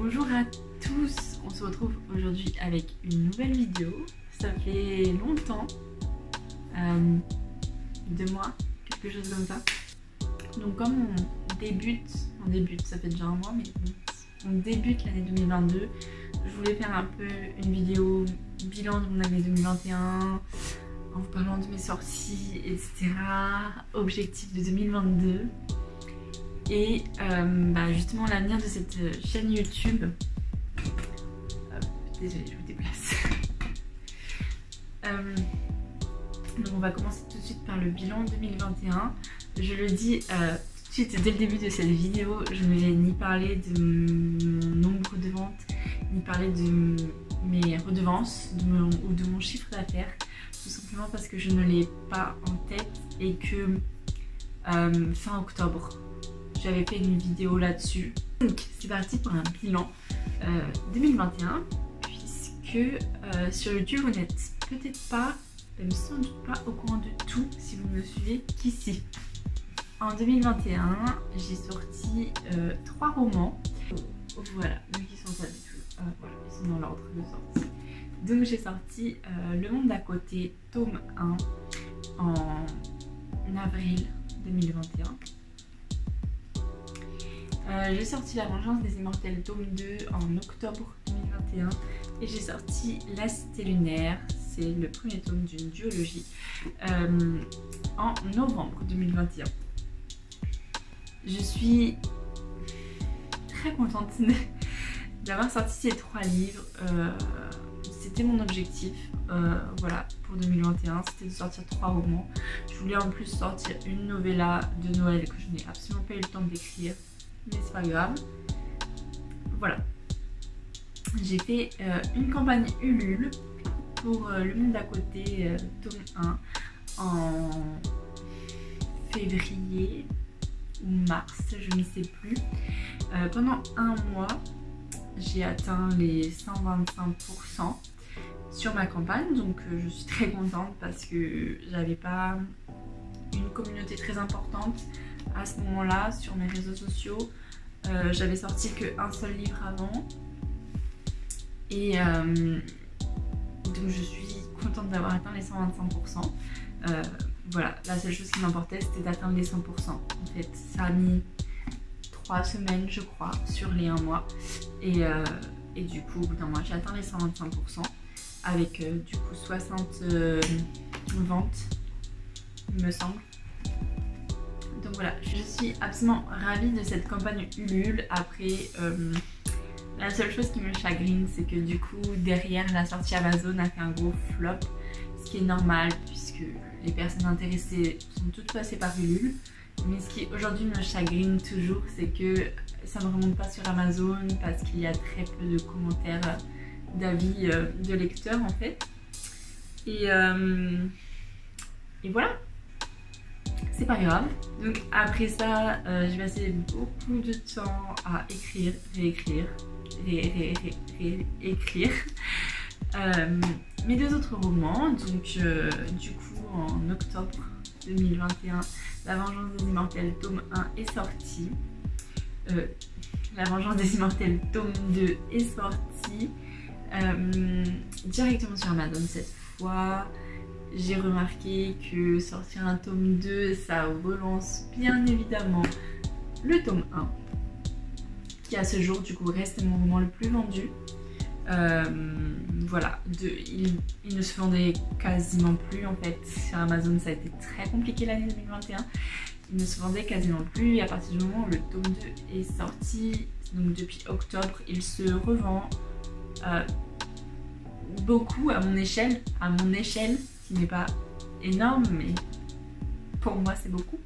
Bonjour à tous, on se retrouve aujourd'hui avec une nouvelle vidéo. Ça fait longtemps, 2 mois, quelque chose comme ça. Donc comme on débute, ça fait déjà un mois, mais on débute l'année 2022, je voulais faire un peu une vidéo bilan de mon année 2021, en vous parlant de mes sorties, etc. Objectif de 2022. Et justement l'avenir de cette chaîne YouTube. Désolée, je vous déplace. Donc on va commencer tout de suite par le bilan 2021. Je le dis tout de suite dès le début de cette vidéo, je ne vais ni parler de mon nombre de ventes, ni parler de mes redevances ou de mon chiffre d'affaires. Tout simplement parce que je ne l'ai pas en tête et que fin octobre, j'avais fait une vidéo là-dessus. Donc c'est parti pour un bilan 2021, puisque sur YouTube vous n'êtes peut-être pas, sans doute pas au courant de tout si vous ne me suivez qu'ici. En 2021, j'ai sorti 3 romans. Voilà, donc ils sont pas du tout, voilà, ils sont dans l'ordre de sortie. Donc j'ai sorti Le Monde d'à côté, tome 1 en avril 2021. J'ai sorti La Vengeance des Immortels tome 2 en octobre 2021 et j'ai sorti La Cité Lunaire, c'est le premier tome d'une duologie, en novembre 2021. Je suis très contente d'avoir sorti ces 3 livres, c'était mon objectif, voilà, pour 2021, c'était de sortir 3 romans. Je voulais en plus sortir une novella de Noël que je n'ai absolument pas eu le temps d'écrire. Mais c'est pas grave. Voilà. J'ai fait une campagne Ulule pour Le Monde d'à côté, tome 1, en février ou mars, je ne sais plus. Pendant un mois, j'ai atteint les 125% sur ma campagne, donc je suis très contente parce que j'avais pas une communauté très importante à ce moment-là sur mes réseaux sociaux. J'avais sorti qu'un seul livre avant et donc je suis contente d'avoir atteint les 125%. Voilà, la seule chose qui m'importait c'était d'atteindre les 100%. En fait, ça a mis 3 semaines je crois sur les 1 mois et du coup au bout d'un mois j'ai atteint les 125% avec du coup 60 ventes il me semble. Donc voilà, je suis absolument ravie de cette campagne Ulule. Après, la seule chose qui me chagrine, c'est que du coup, derrière, la sortie Amazon a fait un gros flop. Ce qui est normal, puisque les personnes intéressées sont toutes passées par Ulule. Mais ce qui aujourd'hui me chagrine toujours, c'est que ça ne remonte pas sur Amazon, parce qu'il y a très peu de commentaires, d'avis de lecteurs en fait. Et voilà. C'est pas grave. Donc après ça, j'ai passé beaucoup de temps à écrire, réécrire, réécrire mes 2 autres romans. Donc du coup en octobre 2021, La Vengeance des Immortels tome 1 est sorti. La Vengeance des Immortels tome 2 est sorti directement sur Amazon cette fois. J'ai remarqué que sortir un tome 2, ça relance bien évidemment le tome 1, qui à ce jour du coup reste mon roman le plus vendu. Voilà, il ne se vendait quasiment plus en fait. Sur Amazon ça a été très compliqué l'année 2021. Il ne se vendait quasiment plus et à partir du moment où le tome 2 est sorti, donc depuis octobre, il se revend beaucoup à mon échelle, qui n'est pas énorme, mais pour moi c'est beaucoup.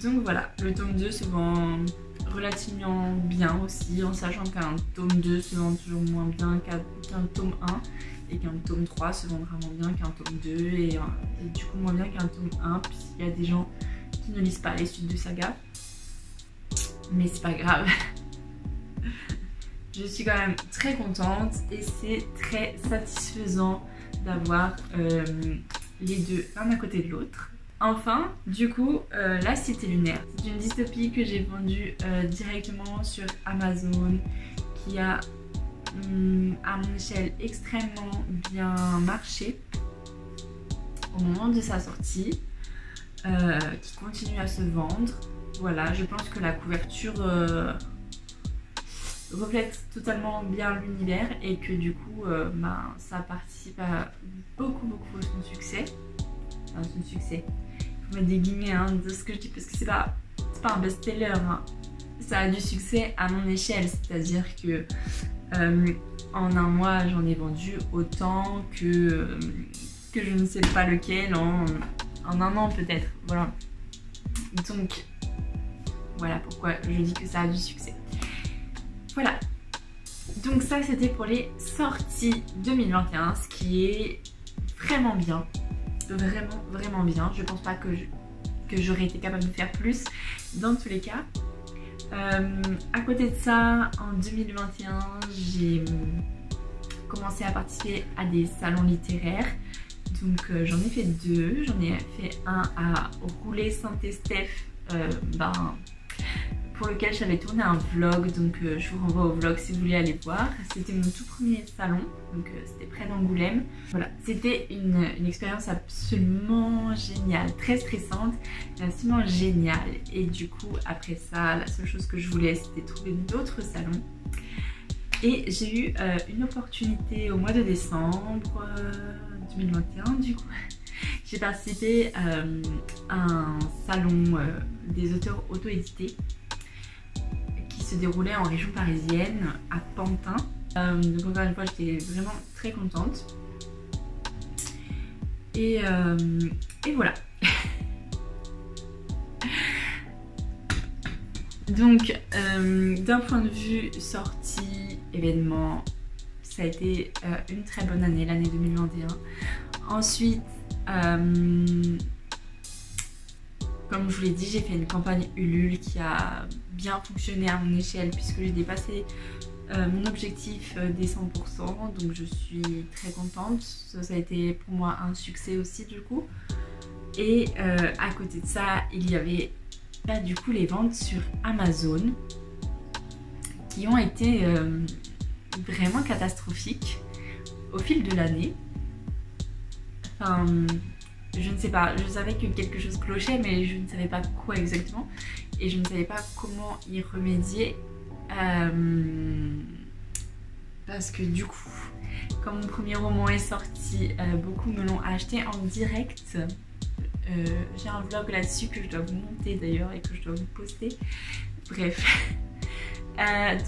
Donc voilà, le tome 2 se vend relativement bien aussi, en sachant qu'un tome 2 se vend toujours moins bien qu'un tome 1 et qu'un tome 3 se vendra moins bien qu'un tome 2 et du coup moins bien qu'un tome 1, puisqu'il y a des gens qui ne lisent pas les suites de saga. Mais c'est pas grave. Je suis quand même très contente et c'est très satisfaisant d'avoir les 2 l'un à côté de l'autre. Enfin, du coup, La Cité Lunaire, c'est une dystopie que j'ai vendue directement sur Amazon, qui a à mon échelle extrêmement bien marché au moment de sa sortie, qui continue à se vendre. Voilà, je pense que la couverture reflète totalement bien l'univers et que du coup ça participe à beaucoup à son succès. Enfin, son succès, il faut mettre des guillemets de ce que je dis parce que c'est pas un best-seller, ça a du succès à mon échelle, c'est-à-dire que en un mois j'en ai vendu autant que je ne sais pas lequel en un an peut-être, voilà. Donc voilà pourquoi je dis que ça a du succès. Voilà, donc ça c'était pour les sorties 2021, ce qui est vraiment bien, vraiment bien. Je pense pas que j'aurais été capable de faire plus dans tous les cas. À côté de ça, en 2021, j'ai commencé à participer à des salons littéraires. Donc j'en ai fait deux. J'en ai fait un à Rouler Saint-Estèphe, pour lequel j'avais tourné un vlog. Donc je vous renvoie au vlog si vous voulez aller voir. C'était mon tout premier salon, donc c'était près d'Angoulême. Voilà, c'était une expérience absolument géniale, très stressante, mais absolument géniale. Et du coup, après ça, la seule chose que je voulais, c'était trouver d'autres salons. Et j'ai eu une opportunité au mois de décembre 2021, du coup. J'ai participé à un salon des auteurs auto-édités qui se déroulait en région parisienne, à Pantin. Donc encore une fois, j'étais vraiment très contente. Et voilà. Donc, d'un point de vue sortie, événement, ça a été une très bonne année, l'année 2021. Ensuite, comme je vous l'ai dit, j'ai fait une campagne Ulule qui a bien fonctionné à mon échelle puisque j'ai dépassé mon objectif des 100%, donc je suis très contente. Ça a été pour moi un succès aussi du coup. Et à côté de ça, il y avait du coup les ventes sur Amazon qui ont été vraiment catastrophiques au fil de l'année. Enfin, je ne sais pas, je savais que quelque chose clochait mais je ne savais pas quoi exactement et je ne savais pas comment y remédier parce que du coup, quand mon premier roman est sorti, beaucoup me l'ont acheté en direct. J'ai un vlog là-dessus que je dois vous monter d'ailleurs et que je dois vous poster. Bref.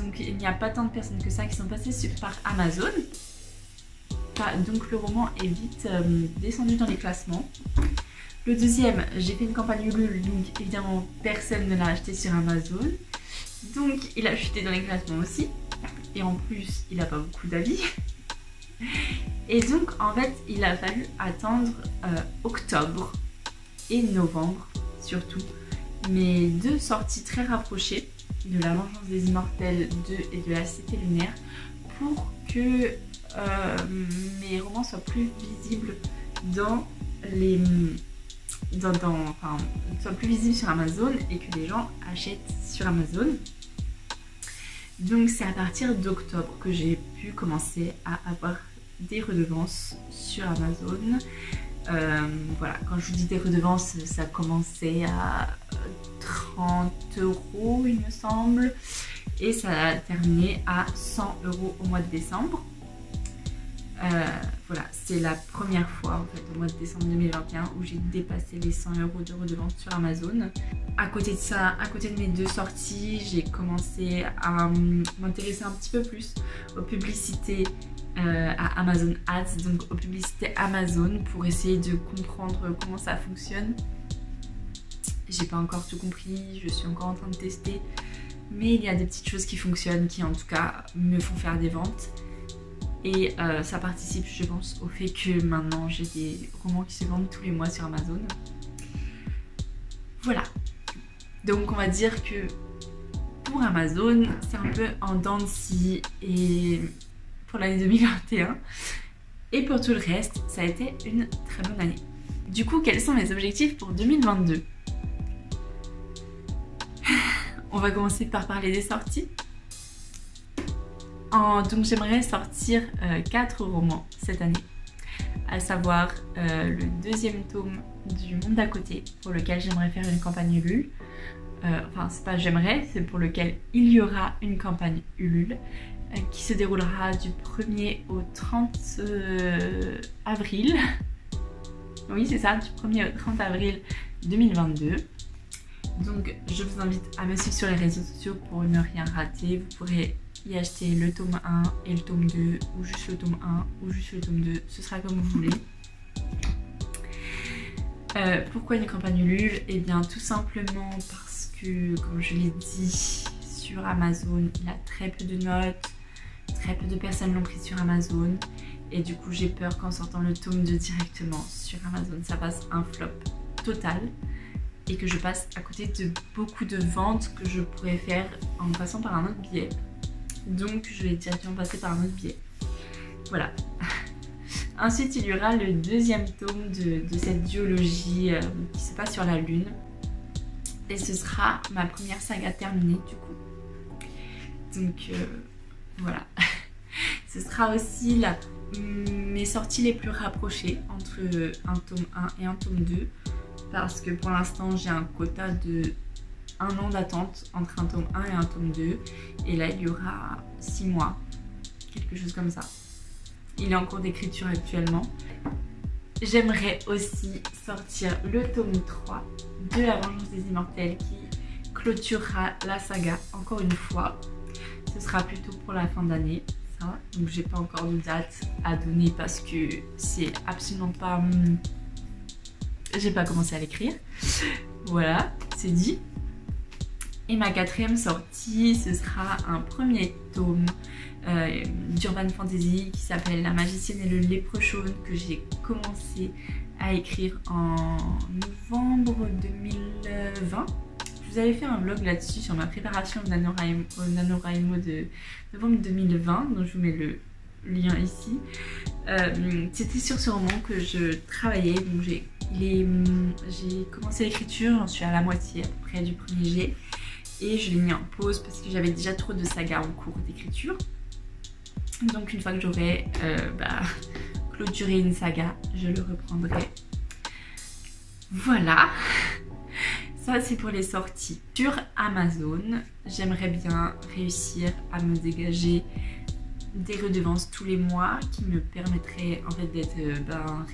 Donc il n'y a pas tant de personnes que ça qui sont passées par Amazon. Donc le roman est vite descendu dans les classements. Le deuxième, j'ai fait une campagne Ulule, donc évidemment personne ne l'a acheté sur Amazon. Donc il a chuté dans les classements aussi. Et en plus, il n'a pas beaucoup d'avis. Et donc en fait, il a fallu attendre octobre et novembre surtout, mes deux sorties très rapprochées de La Vengeance des Immortels 2 et de La Cité Lunaire pour que mes romans soient plus visibles soient plus visibles sur Amazon et que les gens achètent sur Amazon. Donc c'est à partir d'octobre que j'ai pu commencer à avoir des redevances sur Amazon. Voilà, quand je vous dis des redevances, ça commençait à 30 € il me semble et ça a terminé à 100 € au mois de décembre. Voilà, c'est la première fois en fait au mois de décembre 2021 où j'ai dépassé les 100 € de redevances sur Amazon. À côté de ça, à côté de mes deux sorties, j'ai commencé à m'intéresser un petit peu plus aux publicités à Amazon Ads, donc aux publicités Amazon pour essayer de comprendre comment ça fonctionne. J'ai pas encore tout compris, je suis encore en train de tester, mais il y a des petites choses qui fonctionnent qui en tout cas me font faire des ventes. Et ça participe, je pense, au fait que maintenant j'ai des romans qui se vendent tous les mois sur Amazon. Voilà. Donc on va dire que pour Amazon, c'est un peu en dents de scie et pour l'année 2021. Et pour tout le reste, ça a été une très bonne année. Du coup, quels sont mes objectifs pour 2022? On va commencer par parler des sorties. Donc j'aimerais sortir 4 romans cette année, à savoir le deuxième tome du Monde d'à côté, pour lequel j'aimerais faire une campagne Ulule. Enfin c'est pas j'aimerais, c'est pour lequel il y aura une campagne Ulule qui se déroulera du 1er au 30 avril. Oui c'est ça, du 1er au 30 avril 2022. Donc je vous invite à me suivre sur les réseaux sociaux pour ne rien rater. Vous pourrez y acheter le tome 1 et le tome 2, ou juste le tome 1 ou juste le tome 2, ce sera comme vous voulez. Pourquoi une campagne Ulule? Eh bien tout simplement parce que, comme je l'ai dit, sur Amazon il a très peu de notes, très peu de personnes l'ont pris sur Amazon, et du coup j'ai peur qu'en sortant le tome 2 directement sur Amazon ça fasse un flop total et que je passe à côté de beaucoup de ventes que je pourrais faire en passant par un autre biais. Donc je vais directement passer par un autre biais. Voilà. Ensuite il y aura le deuxième tome de cette duologie qui se passe sur la Lune. Et ce sera ma première saga terminée du coup. Donc voilà. Ce sera aussi mes sorties les plus rapprochées entre un tome 1 et un tome 2. Parce que pour l'instant j'ai un quota de 1 an d'attente entre un tome 1 et un tome 2. Et là il y aura 6 mois, quelque chose comme ça. Il est en cours d'écriture actuellement. J'aimerais aussi sortir le tome 3 de La Vengeance des Immortels qui clôturera la saga encore une fois. Ce sera plutôt pour la fin d'année. Donc j'ai pas encore de date à donner parce que c'est absolument pas... J'ai pas commencé à l'écrire. Voilà, c'est dit. Et ma quatrième sortie, ce sera un premier tome d'Urban Fantasy qui s'appelle La Magicienne et le Lépreux Jaune, que j'ai commencé à écrire en novembre 2020. Je vous avais fait un vlog là-dessus sur ma préparation au NaNoWriMo de novembre 2020, donc je vous mets le lien ici. C'était sur ce roman que je travaillais, donc j'ai commencé l'écriture, j'en suis à la moitié à peu près du premier jet, et je l'ai mis en pause parce que j'avais déjà trop de sagas en cours d'écriture. Donc une fois que j'aurai clôturé une saga, je le reprendrai. Voilà. Ça c'est pour les sorties. Sur Amazon, j'aimerais bien réussir à me dégager des redevances tous les mois qui me permettraient en fait d'être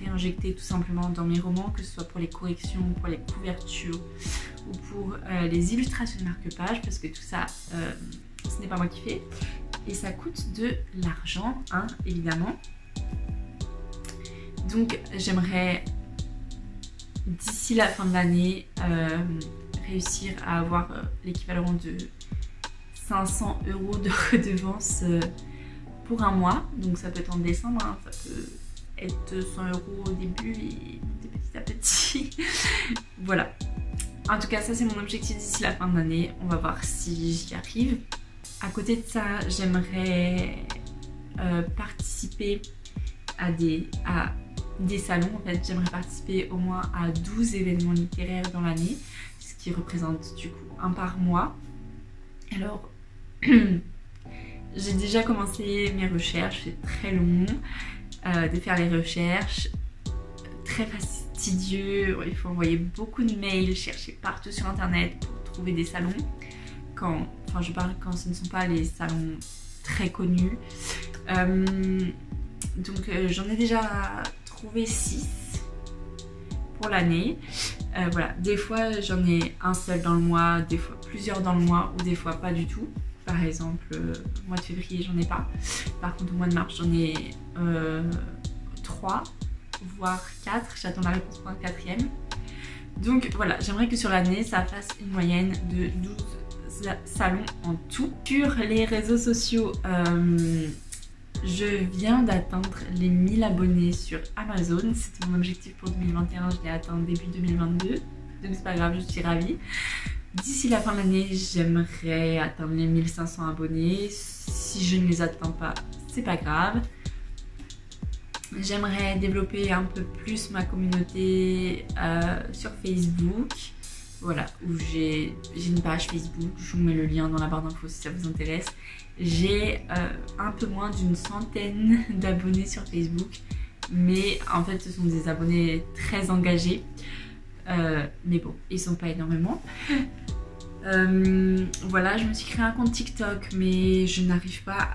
réinjectée tout simplement dans mes romans, que ce soit pour les corrections, pour les couvertures ou pour les illustrations de marque-page, parce que tout ça ce n'est pas moi qui fais et ça coûte de l'argent hein, évidemment. Donc j'aimerais d'ici la fin de l'année réussir à avoir l'équivalent de 500 € de redevances pour un mois. Donc ça peut être en décembre, hein, ça peut être 100 € au début et petit à petit. Voilà. En tout cas ça c'est mon objectif d'ici la fin de l'année. On va voir si j'y arrive. À côté de ça j'aimerais participer à des salons. En fait j'aimerais participer au moins à 12 événements littéraires dans l'année, ce qui représente du coup un par mois. Alors j'ai déjà commencé mes recherches, c'est très long de faire les recherches, très fastidieux, il faut envoyer beaucoup de mails, chercher partout sur internet pour trouver des salons. Je parle quand ce ne sont pas les salons très connus. Donc j'en ai déjà trouvé 6 pour l'année. Voilà, des fois j'en ai un seul dans le mois, des fois plusieurs dans le mois ou des fois pas du tout. Par exemple, au mois de février j'en ai pas. Par contre au mois de mars j'en ai 3 voire 4. J'attends la réponse pour un 4e. Donc voilà, j'aimerais que sur l'année ça fasse une moyenne de 12 salons en tout. Sur les réseaux sociaux, je viens d'atteindre les 1000 abonnés sur Amazon. C'était mon objectif pour 2021, je l'ai atteint début 2022. Donc c'est pas grave, je suis ravie. D'ici la fin de l'année, j'aimerais atteindre les 1500 abonnés. Si je ne les atteins pas, c'est pas grave. J'aimerais développer un peu plus ma communauté sur Facebook. Voilà, où j'ai une page Facebook, je vous mets le lien dans la barre d'infos si ça vous intéresse. J'ai un peu moins d'une centaine d'abonnés sur Facebook, mais en fait ce sont des abonnés très engagés. Mais bon, ils sont pas énormément. Voilà, je me suis créé un compte TikTok, mais je n'arrive pas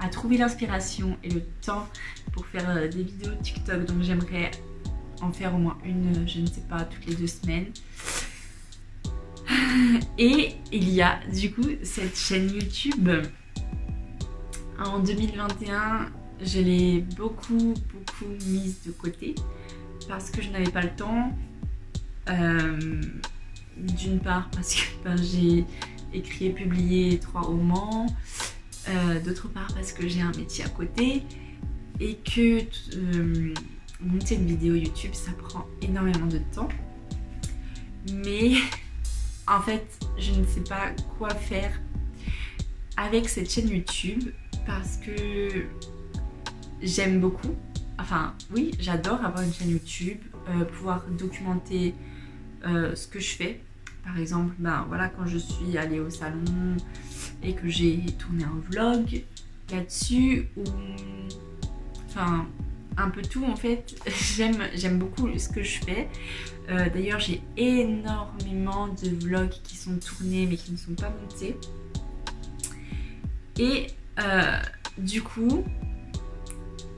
à trouver l'inspiration et le temps pour faire des vidéos TikTok, donc j'aimerais en faire au moins une, je ne sais pas, toutes les 2 semaines. Et il y a du coup cette chaîne YouTube. En 2021, je l'ai beaucoup mise de côté parce que je n'avais pas le temps. D'une part parce que j'ai écrit et publié 3 romans, d'autre part parce que j'ai un métier à côté et que monter une vidéo YouTube ça prend énormément de temps. Mais en fait je ne sais pas quoi faire avec cette chaîne YouTube parce que j'aime beaucoup, enfin oui, j'adore avoir une chaîne YouTube, pouvoir documenter ce que je fais. Par exemple, ben voilà, quand je suis allée au salon et que j'ai tourné un vlog là-dessus, ou enfin un peu tout en fait. J'aime beaucoup ce que je fais. D'ailleurs j'ai énormément de vlogs qui sont tournés mais qui ne sont pas montés. Et du coup,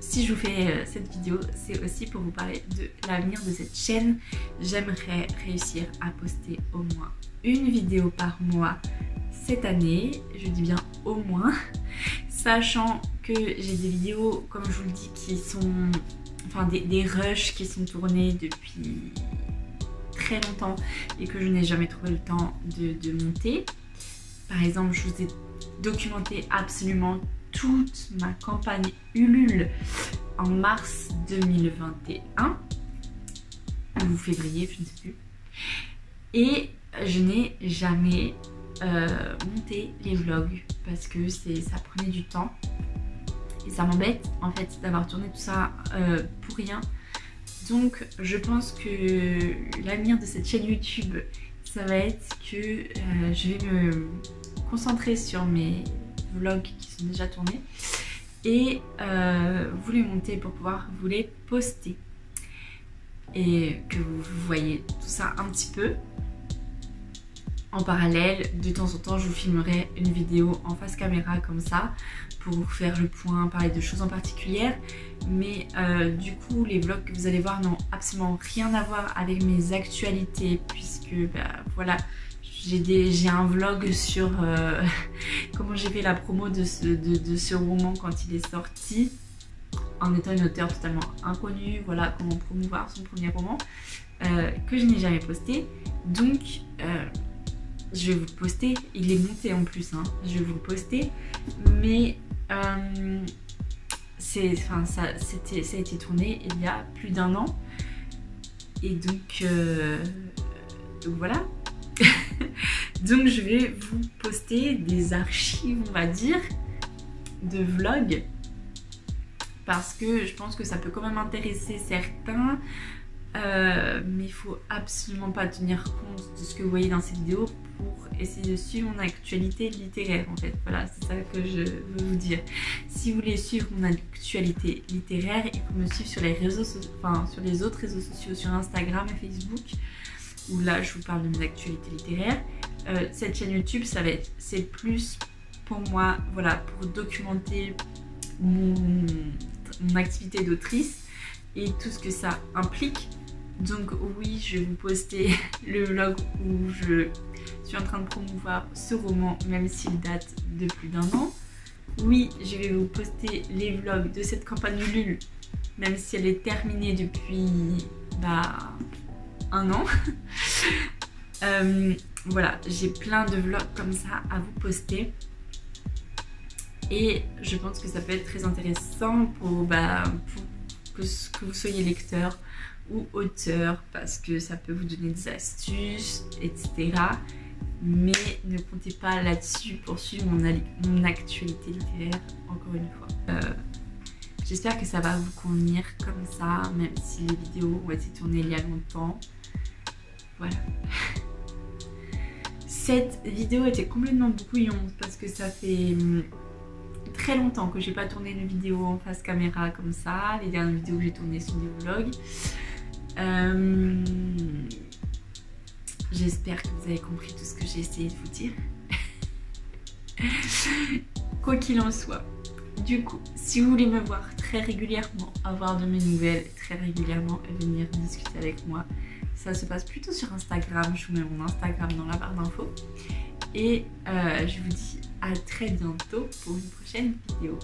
si je vous fais cette vidéo, c'est aussi pour vous parler de l'avenir de cette chaîne. J'aimerais réussir à poster au moins une vidéo par mois cette année. Je dis bien au moins, sachant que j'ai des vidéos, comme je vous le dis, qui sont... Enfin, des rushs qui sont tournés depuis très longtemps et que je n'ai jamais trouvé le temps de monter. Par exemple, je vous ai documenté absolument toute ma campagne Ulule en mars 2021 ou février, je ne sais plus, et je n'ai jamais monté les vlogs parce que ça prenait du temps et ça m'embête en fait d'avoir tourné tout ça pour rien. Donc je pense que l'avenir de cette chaîne YouTube, ça va être que je vais me concentrer sur mes vlogs qui sont déjà tournés et vous les monter pour pouvoir vous les poster et que vous voyez tout ça un petit peu. En parallèle, de temps en temps, je vous filmerai une vidéo en face caméra comme ça pour vous faire le point, parler de choses en particulier. Mais du coup, les vlogs que vous allez voir n'ont absolument rien à voir avec mes actualités puisque voilà, j'ai un vlog sur comment j'ai fait la promo de ce roman quand il est sorti en étant une auteure totalement inconnue, voilà, comment promouvoir son premier roman que je n'ai jamais posté. Donc je vais vous le poster, il est monté en plus, hein. Je vais vous le poster, mais ça a été tourné il y a plus d'1 an et donc voilà. Donc je vais vous poster des archives, on va dire, de vlogs parce que je pense que ça peut quand même intéresser certains, mais il faut absolument pas tenir compte de ce que vous voyez dans ces vidéos pour essayer de suivre mon actualité littéraire en fait. Voilà, c'est ça que je veux vous dire. Si vous voulez suivre mon actualité littéraire, il faut me suivre sur les réseaux sociaux, enfin sur les autres réseaux sociaux, sur Instagram et Facebook, où là je vous parle de mes actualités littéraires. Cette chaîne YouTube, c'est plus pour moi, voilà, pour documenter mon activité d'autrice et tout ce que ça implique. Donc oui, je vais vous poster le vlog où je suis en train de promouvoir ce roman, même s'il date de plus d'1 an. Oui, je vais vous poster les vlogs de cette campagne Ulule, même si elle est terminée depuis 1 an. Voilà, j'ai plein de vlogs comme ça à vous poster. Et je pense que ça peut être très intéressant pour que vous soyez lecteur ou auteur, parce que ça peut vous donner des astuces, etc. Mais ne comptez pas là-dessus pour suivre mon actualité littéraire, encore une fois. J'espère que ça va vous convenir comme ça, même si les vidéos ont été tournées il y a longtemps. voilà. Cette vidéo était complètement brouillon parce que ça fait très longtemps que j'ai pas tourné de vidéo en face caméra comme ça. Les dernières vidéos que j'ai tournées sont des vlogs. J'espère que vous avez compris tout ce que j'ai essayé de vous dire. Quoi qu'il en soit, du coup, si vous voulez me voir très régulièrement, avoir de mes nouvelles très régulièrement et venir discuter avec moi, ça se passe plutôt sur Instagram. Je vous mets mon Instagram dans la barre d'infos. Et je vous dis à très bientôt pour une prochaine vidéo.